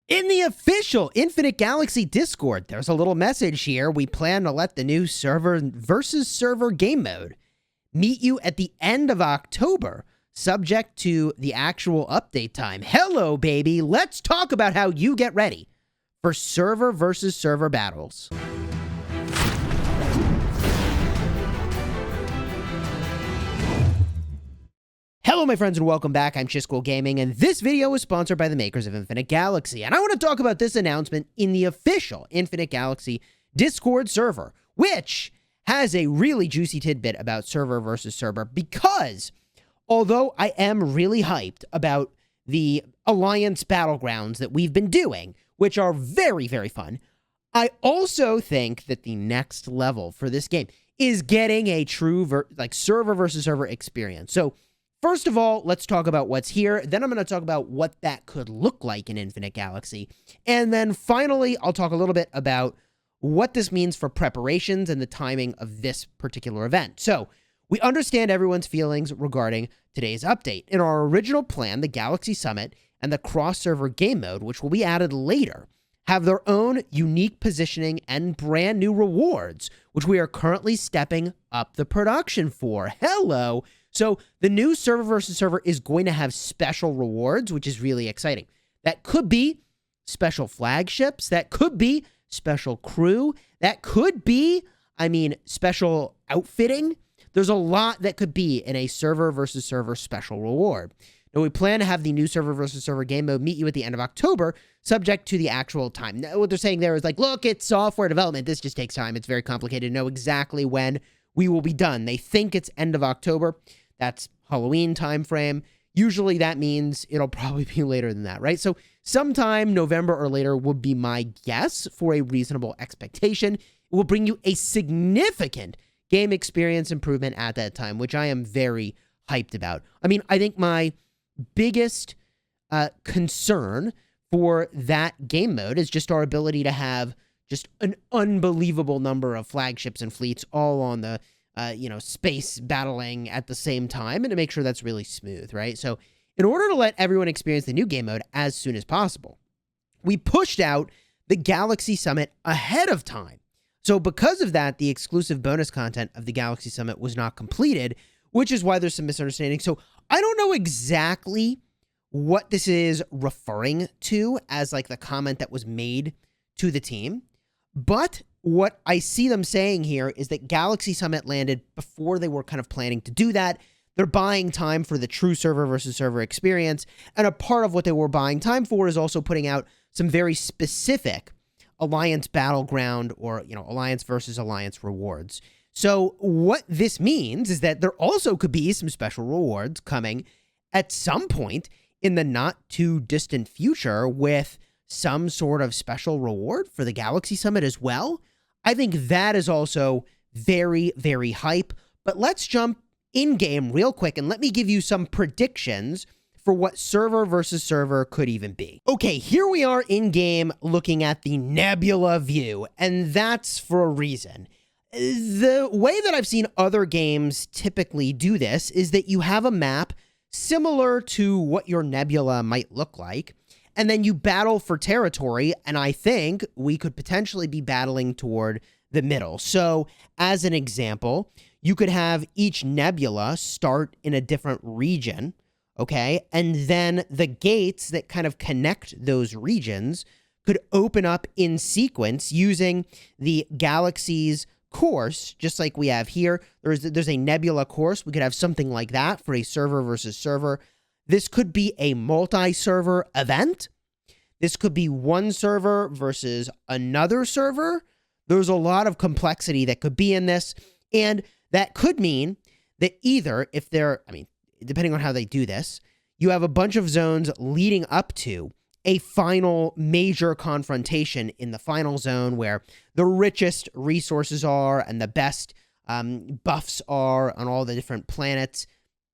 In the official Infinite Galaxy Discord, there's a little message here. We plan to let the new server versus server game mode meet you at the end of October, subject to the actual update time. Hello, baby. Let's talk about how you get ready for server versus server battles. Hello, my friends, and welcome back. I'm Chisgule Gaming, and this video is sponsored by the makers of Infinite Galaxy. And I want to talk about this announcement in the official Infinite Galaxy Discord server, which has a really juicy tidbit about server versus server, because although I am really hyped about the Alliance Battlegrounds that we've been doing, which are very, very fun, I also think that the next level for this game is getting a true server versus server experience. So first of all, let's talk about what's here. Then I'm going to talk about what that could look like in Infinite Galaxy. And then finally, I'll talk a little bit about what this means for preparations and the timing of this particular event. So we understand everyone's feelings regarding today's update. In our original plan, the Galaxy Summit and the cross-server game mode, which will be added later, have their own unique positioning and brand new rewards, which we are currently stepping up the production for. Hello! So the new server versus server is going to have special rewards, which is really exciting. That could be special flagships. That could be special crew. That could be, special outfitting. There's a lot that could be in a server versus server special reward. Now, we plan to have the new server versus server game mode meet you at the end of October, subject to the actual time. Now, what they're saying there is like, look, it's software development. This just takes time. It's very complicated to know exactly when we will be done. They think it's end of October. That's Halloween time frame. Usually that means it'll probably be later than that, right? So sometime November or later would be my guess for a reasonable expectation. It will bring you a significant game experience improvement at that time, which I am very hyped about. I think my biggest concern for that game mode is just our ability to have just an unbelievable number of flagships and fleets all on the space battling at the same time, and to make sure that's really smooth, right? So in order to let everyone experience the new game mode as soon as possible, we pushed out the Galaxy Summit ahead of time. So because of that, the exclusive bonus content of the Galaxy Summit was not completed, which is why there's some misunderstanding. So I don't know exactly what this is referring to as like the comment that was made to the team, but what I see them saying here is that Galaxy Summit landed before they were kind of planning to do that. They're buying time for the true server versus server experience. And a part of what they were buying time for is also putting out some very specific Alliance Battleground or, Alliance versus Alliance rewards. So what this means is that there also could be some special rewards coming at some point in the not too distant future with some sort of special reward for the Galaxy Summit as well. I think that is also very, very hype. But let's jump in-game real quick and let me give you some predictions for what server versus server could even be. Okay, here we are in-game looking at the Nebula view, and that's for a reason. The way that I've seen other games typically do this is that you have a map similar to what your Nebula might look like, and then you battle for territory, and I think we could potentially be battling toward the middle. So, as an example, you could have each nebula start in a different region, okay? And then the gates that kind of connect those regions could open up in sequence using the galaxy's course, just like we have here. There's a nebula course. We could have something like that for a server versus server. This could be a multi-server event. This could be one server versus another server. There's a lot of complexity that could be in this. And that could mean that either if depending on how they do this, you have a bunch of zones leading up to a final major confrontation in the final zone where the richest resources are and the best buffs are on all the different planets.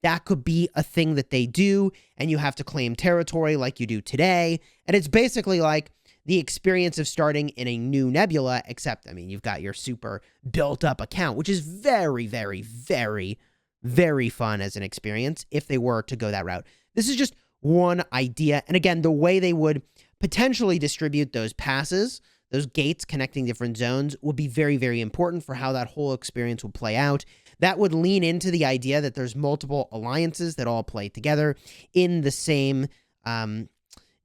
That could be a thing that they do, and you have to claim territory like you do today. And it's basically like the experience of starting in a new nebula, except, you've got your super built-up account, which is very, very, very, very fun as an experience if they were to go that route. This is just one idea. And again, the way they would potentially distribute those passes, those gates connecting different zones, would be very, very important for how that whole experience will play out. That would lean into the idea that there's multiple alliances that all play together in the same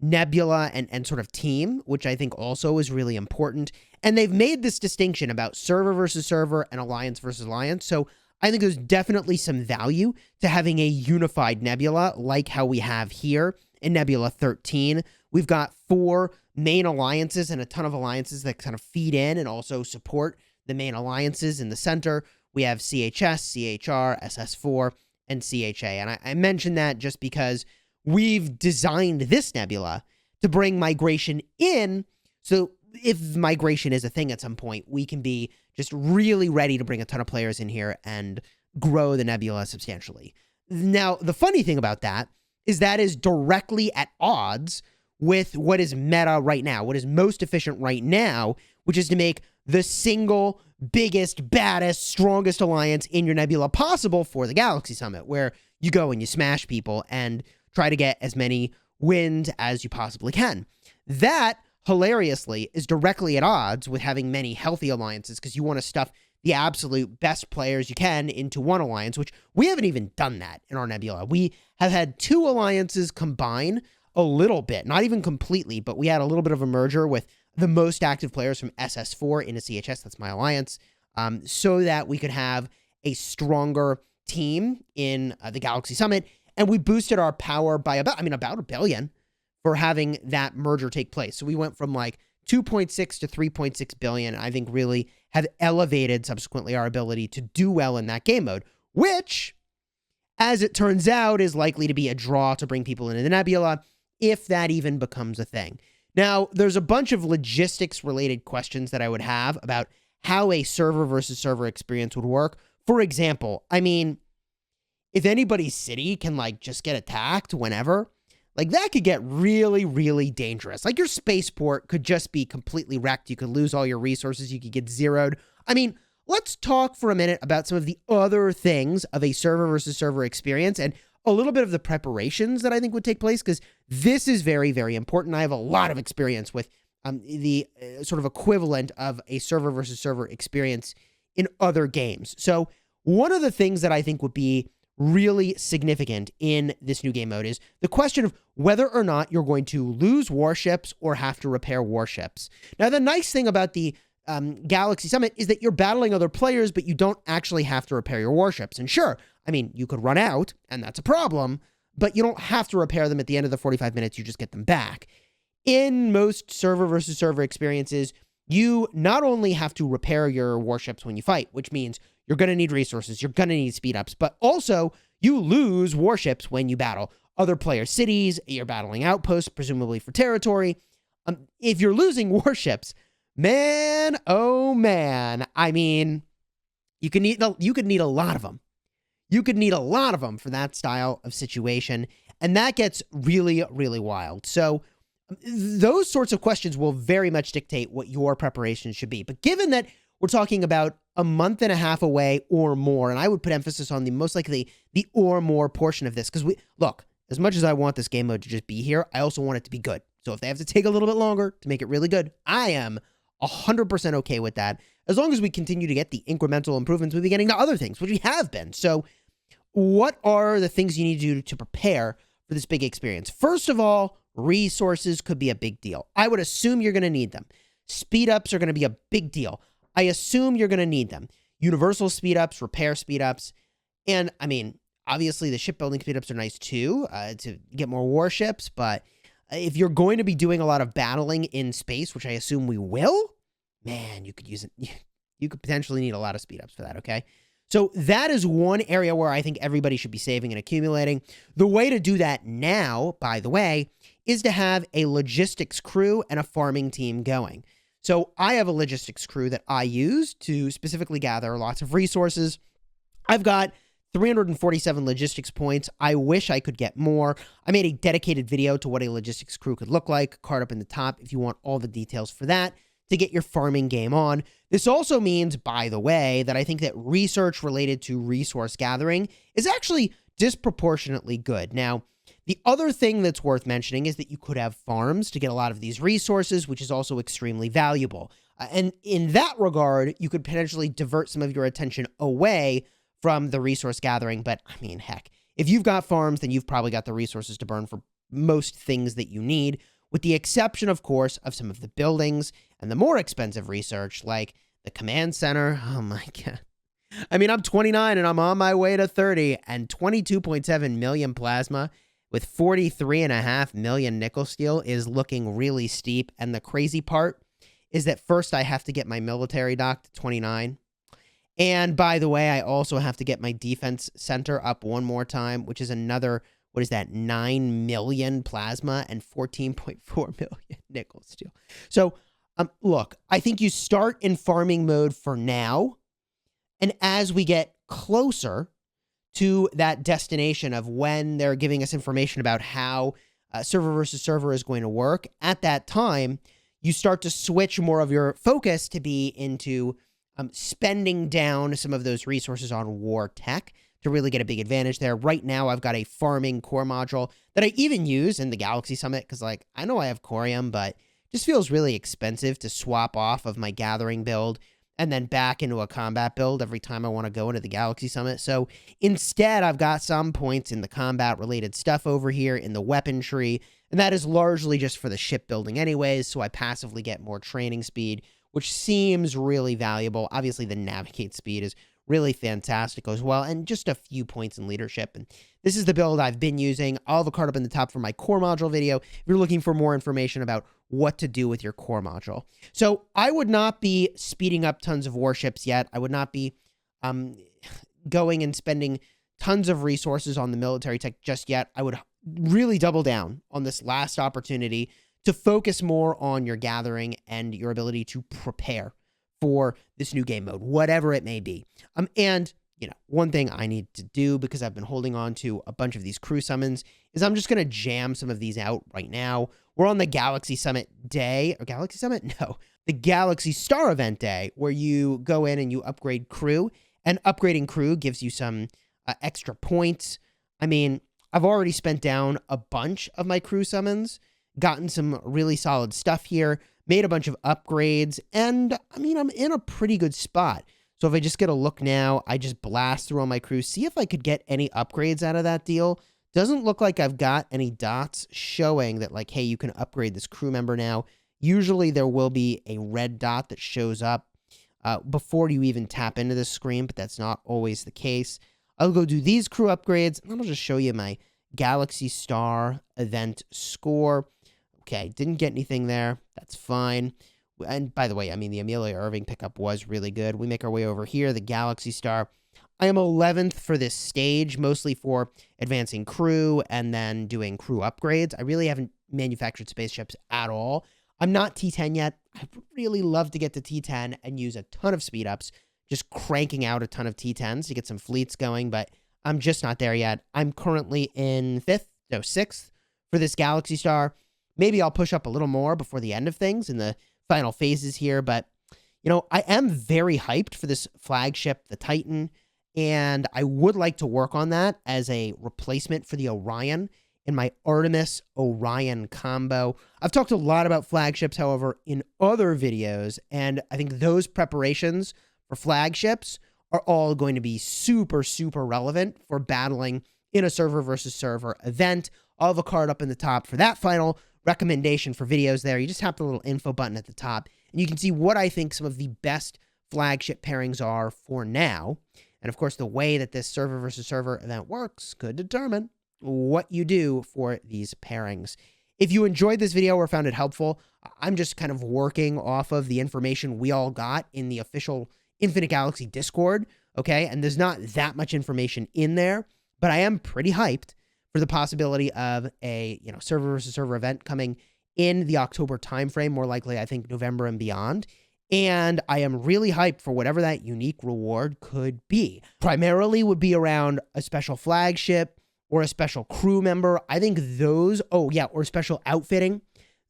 nebula and sort of team, which I think also is really important. And they've made this distinction about server versus server and alliance versus alliance. So I think there's definitely some value to having a unified nebula like how we have here in Nebula 13. We've got 4 main alliances and a ton of alliances that kind of feed in and also support the main alliances in the center. We have CHS, CHR, SS4, and CHA. And I mentioned that just because we've designed this nebula to bring migration in. So if migration is a thing at some point, we can be just really ready to bring a ton of players in here and grow the nebula substantially. Now, the funny thing about that is directly at odds with what is meta right now, what is most efficient right now, which is to make the single biggest, baddest, strongest alliance in your nebula possible for the Galaxy Summit, where you go and you smash people and try to get as many wins as you possibly can. That, hilariously, is directly at odds with having many healthy alliances, because you want to stuff the absolute best players you can into one alliance, which we haven't even done that in our nebula. We have had 2 alliances combine a little bit, not even completely, but we had a little bit of a merger with the most active players from SS4 into CHS, that's my alliance, so that we could have a stronger team in the Galaxy Summit. And we boosted our power by about $1 billion for having that merger take place. So we went from like 2.6 to 3.6 billion. I think really have elevated subsequently our ability to do well in that game mode, which, as it turns out, is likely to be a draw to bring people into the nebula, if that even becomes a thing. Now, there's a bunch of logistics-related questions that I would have about how a server versus server experience would work. For example, if anybody's city can, just get attacked whenever, that could get really, really dangerous. Your spaceport could just be completely wrecked. You could lose all your resources. You could get zeroed. Let's talk for a minute about some of the other things of a server versus server experience and a little bit of the preparations that I think would take place, because this is very, very important. I have a lot of experience with the sort of equivalent of a server versus server experience in other games. So one of the things that I think would be really significant in this new game mode is the question of whether or not you're going to lose warships or have to repair warships. Now, the nice thing about the Galaxy Summit is that you're battling other players, but you don't actually have to repair your warships. And sure, you could run out, and that's a problem, but you don't have to repair them at the end of the 45 minutes. You just get them back. In most server versus server experiences, you not only have to repair your warships when you fight, which means you're going to need resources, you're going to need speed ups, but also you lose warships when you battle other players' cities, you're battling outposts, presumably for territory. If you're losing warships, man, oh man, you could need a lot of them. You could need a lot of them for that style of situation, and that gets really, really wild. So those sorts of questions will very much dictate what your preparation should be. But given that we're talking about a month and a half away or more, and I would put emphasis on the most likely the or more portion of this, because look, as much as I want this game mode to just be here, I also want it to be good. So if they have to take a little bit longer to make it really good, I am 100% okay with that, as long as we continue to get the incremental improvements we've been getting to other things, which we have been. So what are the things you need to do to prepare for this big experience? First of all, resources could be a big deal. I would assume you're going to need them. Speed ups are going to be a big deal. I assume you're going to need them. Universal speed ups, repair speed ups. And obviously the shipbuilding speed ups are nice too, to get more warships. But if you're going to be doing a lot of battling in space, which I assume we will, man, you could use it. You could potentially need a lot of speed ups for that. Okay. So that is one area where I think everybody should be saving and accumulating. The way to do that now, by the way, is to have a logistics crew and a farming team going. So I have a logistics crew that I use to specifically gather lots of resources. I've got 347 logistics points. I wish I could get more. I made a dedicated video to what a logistics crew could look like, card up in the top if you want all the details for that to get your farming game on. This also means, by the way, that I think that research related to resource gathering is actually disproportionately good. Now, The other thing that's worth mentioning is that you could have farms to get a lot of these resources, which is also extremely valuable. And in that regard, you could potentially divert some of your attention away from the resource gathering. But I mean, heck, if you've got farms, then you've probably got the resources to burn for most things that you need, with the exception, of course, of some of the buildings and the more expensive research, like the command center. Oh my God. I mean, I'm 29 and I'm on my way to 30, and 22.7 million plasma with 43.5 million nickel steel is looking really steep. And the crazy part is that first I have to get my military dock to 29. And by the way, I also have to get my defense center up one more time, which is another, what is that, 9 million plasma and 14.4 million nickel steel. So, look, I think you start in farming mode for now. And as we get closer to that destination of when they're giving us information about how server versus server is going to work, at that time, you start to switch more of your focus to be into spending down some of those resources on war tech to really get a big advantage there. Right now, I've got a farming core module that I even use in the Galaxy Summit because, like, I know I have corium, but it just feels really expensive to swap off of my gathering build and then back into a combat build every time I want to go into the Galaxy Summit. So instead, I've got some points in the combat-related stuff over here in the weapon tree, and that is largely just for the shipbuilding anyways, so I passively get more training speed, which seems really valuable. Obviously, the navigate speed is really fantastic as well, and just a few points in leadership. And this is the build I've been using. I'll have a card up in the top for my core module video if you're looking for more information about what to do with your core module. So I would not be speeding up tons of warships yet. I would not be going and spending tons of resources on the military tech just yet. I would really double down on this last opportunity to focus more on your gathering and your ability to prepare for this new game mode, whatever it may be. And, you know, one thing I need to do, because I've been holding on to a bunch of these crew summons, is I'm just going to jam some of these out right now. We're on the Galaxy Summit day, or Galaxy Summit? No, the Galaxy Star event day, where you go in and you upgrade crew, and upgrading crew gives you some extra points. I mean, I've already spent down a bunch of my crew summons, gotten some really solid stuff here, made a bunch of upgrades, and I mean, I'm in a pretty good spot. So if I just get a look now, I just blast through all my crew, see if I could get any upgrades out of that deal. Doesn't look like I've got any dots showing that, like, hey, you can upgrade this crew member now. Usually there will be a red dot that shows up before you even tap into the screen, but that's not always the case. I'll go do these crew upgrades, and then I'll just show you my Galaxy Star event score. Okay, didn't get anything there. That's fine. And by the way, I mean, the Amelia Irving pickup was really good. We make our way over here, the Galaxy Star. I am 11th for this stage, mostly for advancing crew and then doing crew upgrades. I really haven't manufactured spaceships at all. I'm not T10 yet. I'd really love to get to T10 and use a ton of speed ups, just cranking out a ton of T10s to get some fleets going, but I'm just not there yet. I'm currently in 6th for this Galaxy Star. Maybe I'll push up a little more before the end of things in the final phases here, but, you know, I am very hyped for this flagship, the Titan, and I would like to work on that as a replacement for the Orion in my Artemis-Orion combo. I've talked a lot about flagships, however, in other videos, and I think those preparations for flagships are all going to be super, super relevant for battling in a server versus server event. I'll have a card up in the top for that final recommendation for videos there. You just tap the little info button at the top, and you can see what I think some of the best flagship pairings are for now. And of course, the way that this server versus server event works could determine what you do for these pairings. If you enjoyed this video or found it helpful, I'm just kind of working off of the information we all got in the official Infinite Galaxy Discord, okay? And there's not that much information in there, but I am pretty hyped for the possibility of a, you know, server versus server event coming in the October timeframe, more likely, I think, November and beyond. And I am really hyped for whatever that unique reward could be. Primarily would be around a special flagship or a special crew member. I think those, or special outfitting.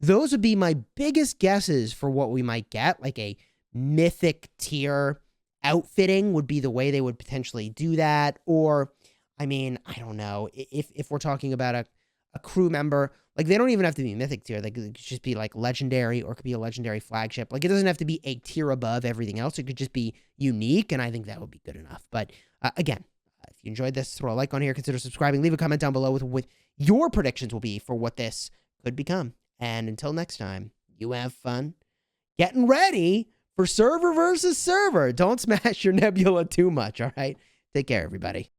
Those would be my biggest guesses for what we might get. Like a mythic tier outfitting would be the way they would potentially do that. Or, I mean, I don't know. If we're talking about a a crew member. Like, they don't even have to be mythic tier. They could just be like legendary, or it could be a legendary flagship. Like, it doesn't have to be a tier above everything else. It could just be unique, and I think that would be good enough. But again, if you enjoyed this, throw a like on here, consider subscribing, leave a comment down below with your predictions will be for what this could become. And until next time, you have fun getting ready for server versus server. Don't smash your Nebula too much, all right? Take care, everybody.